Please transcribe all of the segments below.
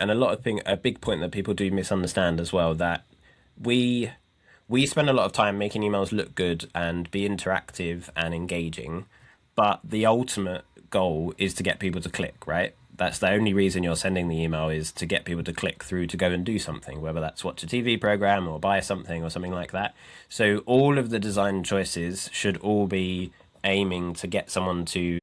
And a big point that people do misunderstand as well, that we we spend a lot of time making emails look good and be interactive and engaging, but the ultimate goal is to get people to click, right? That's the only reason you're sending the email, is to get people to click through to go and do something, whether that's watch a TV program or buy something or something like that. So all of the design choices should all be aiming to get someone to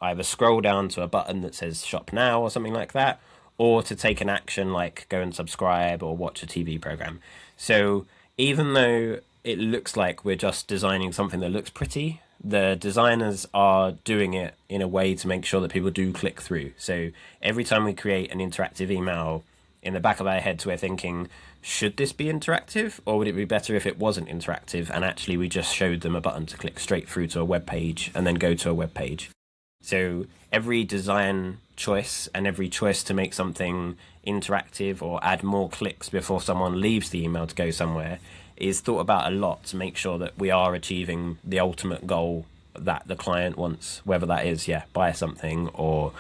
either scroll down to a button that says shop now or something like that, or to take an action like go and subscribe or watch a TV program. So even though it looks like we're just designing something that looks pretty, the designers are doing it in a way to make sure that people do click through. So every time we create an interactive email, in the back of our heads, we're thinking, should this be interactive, or would it be better if it wasn't interactive and actually we just showed them a button to click straight through to a web page and then go to a web page? So every design choice and every choice to make something interactive or add more clicks before someone leaves the email to go somewhere is thought about a lot to make sure that we are achieving the ultimate goal that the client wants, whether that is, yeah, buy something, or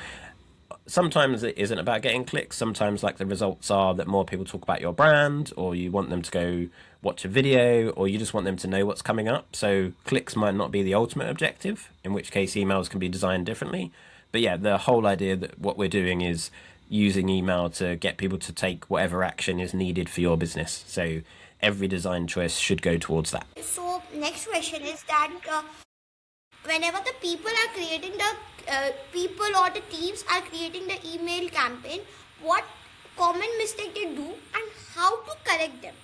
sometimes it isn't about getting clicks. Sometimes, like, the results are that more people talk about your brand, or you want them to go watch a video, or you just want them to know what's coming up. So clicks might not be the ultimate objective, in which case emails can be designed differently. But yeah, the whole idea that what we're doing is using email to get people to take whatever action is needed for your business. So every design choice should go towards that. So next question is that whenever the people are creating the people or the teams are creating the email campaign, what common mistake they do and how to correct them?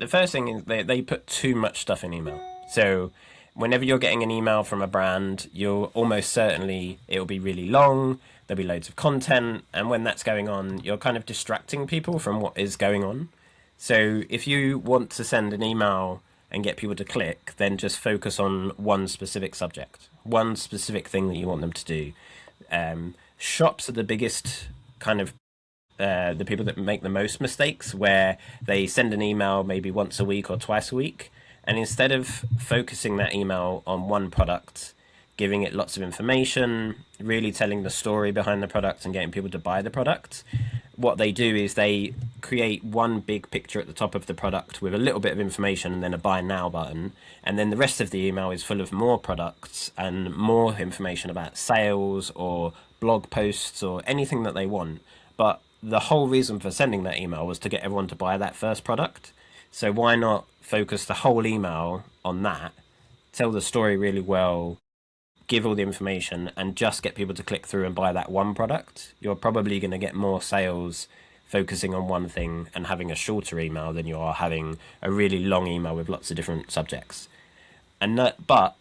The first thing is they put too much stuff in email. So whenever you're getting an email from a brand, you'll almost certainly, it'll be really long, there'll be loads of content, and when that's going on, you're kind of distracting people from what is going on. So if you want to send an email and get people to click, then just focus on one specific subject, one specific thing that you want them to do. Shops are the biggest kind of the people that make the most mistakes, where they send an email maybe once a week or twice a week, and instead of focusing that email on one product, giving it lots of information, really telling the story behind the product and getting people to buy the product, what they do is they create one big picture at the top of the product with a little bit of information and then a buy now button, and then the rest of the email is full of more products and more information about sales or blog posts or anything that they want. But the whole reason for sending that email was to get everyone to buy that first product. So why not focus the whole email on that, tell the story really well, give all the information, and just get people to click through and buy that one product? You're probably going to get more sales focusing on one thing and having a shorter email than you are having a really long email with lots of different subjects. But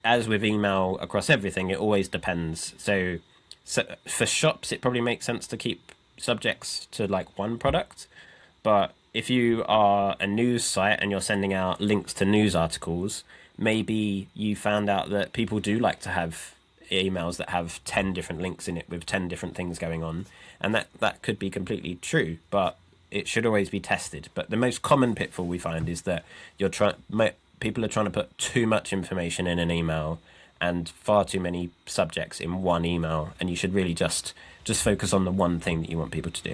as with email across everything, it always depends. So for shops, it probably makes sense to keep subjects to like one product. But if you are a news site and you're sending out links to news articles, maybe you found out that people do like to have emails that have 10 different links in it with 10 different things going on. And that could be completely true, but it should always be tested. But the most common pitfall we find is that people are trying to put too much information in an email and far too many subjects in one email, and you should really just focus on the one thing that you want people to do.